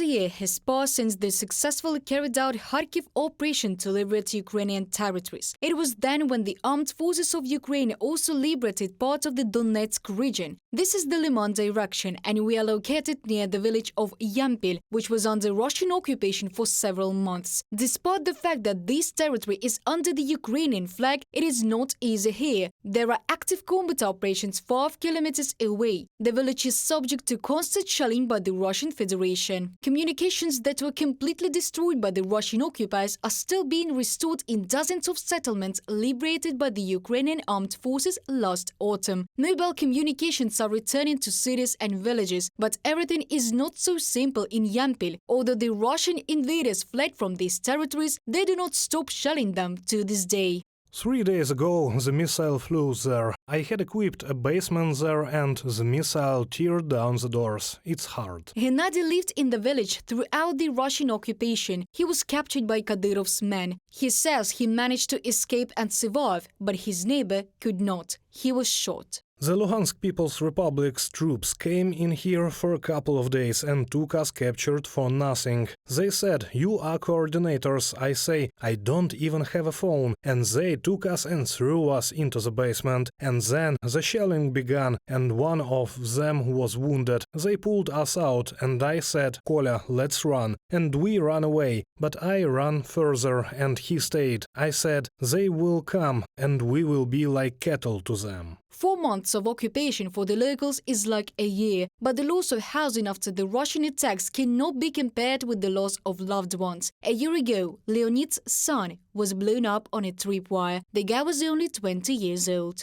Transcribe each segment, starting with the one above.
Almost a year has passed since they successfully carried out Kharkiv operation to liberate Ukrainian territories. It was then when the armed forces of Ukraine also liberated part of the Donetsk region. This is the Liman direction, and we are located near the village of Yampil, which was under Russian occupation for several months. Despite the fact that this territory is under the Ukrainian flag, it is not easy here. There are active combat operations 5 kilometers away. The village is subject to constant shelling by the Russian Federation. Communications that were completely destroyed by the Russian occupiers are still being restored in dozens of settlements liberated by the Ukrainian armed forces last autumn. Mobile communications are returning to cities and villages, but everything is not so simple in Yampil. Although the Russian invaders fled from these territories, they do not stop shelling them to this day. 3 days ago, the missile flew there. I had equipped a basement there and the missile teared down the doors. It's hard. Gennady lived in the village throughout the Russian occupation. He was captured by Kadyrov's men. He says he managed to escape and survive, but his neighbor could not. He was shot. The Luhansk People's Republic's troops came in here for a couple of days and took us captured for nothing. They said, "You are coordinators." I say, "I don't even have a phone." And they took us and threw us into the basement. And then the shelling began, and one of them was wounded. They pulled us out, and I said, "Kolya, let's run." And we ran away. But I ran further, and he stayed. I said, "They will come, and we will be like cattle to them." 4 months of occupation for the locals is like a year, but the loss of housing after the Russian attacks cannot be compared with the loss of loved ones. A year ago, Leonid's son was blown up on a tripwire. The guy was only 20 years old.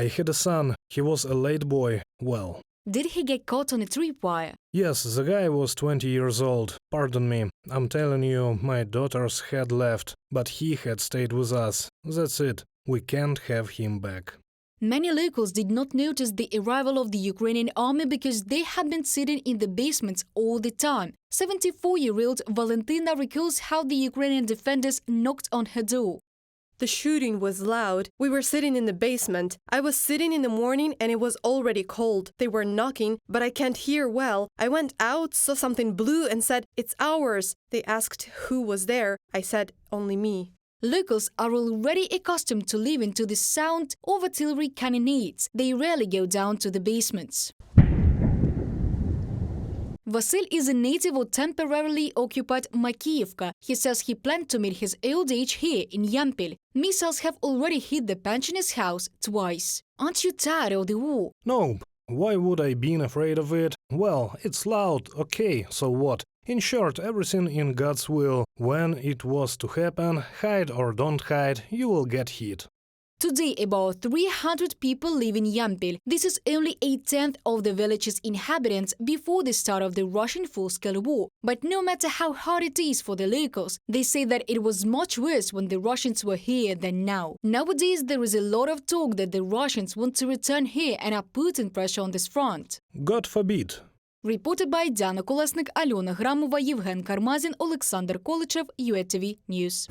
I had a son. He was a late boy. Well. Did he get caught on a tripwire? Yes, the guy was 20 years old. Pardon me, I'm telling you, my daughters had left, but he had stayed with us. That's it. We can't have him back. Many locals did not notice the arrival of the Ukrainian army because they had been sitting in the basements all the time. 74-year-old Valentina recalls how the Ukrainian defenders knocked on her door. The shooting was loud. We were sitting in the basement. I was sitting in the morning and it was already cold. They were knocking, but I can't hear well. I went out, saw something blue and said, "It's ours." They asked who was there. I said, "Only me." Locals are already accustomed to living to the sound of artillery cannonades. They rarely go down to the basements. Vasil is a native of temporarily occupied Makiyevka. He says he planned to meet his old age here in Yampil. Missiles have already hit the pensioner's house twice. Aren't you tired of the war? No. Why would I be afraid of it? Well, it's loud, okay, so what? In short, everything in God's will. When it was to happen, hide or don't hide, you will get hit. Today, about 300 people live in Yampil. This is only a tenth of the village's inhabitants before the start of the Russian full-scale war. But no matter how hard it is for the locals, they say that it was much worse when the Russians were here than now. Nowadays, there is a lot of talk that the Russians want to return here and are putting pressure on this front. God forbid. Reported by Diana Kolesnik, Alyona Gramova, Yevgen Karmazin, Alexander Kolyshev, UATV News.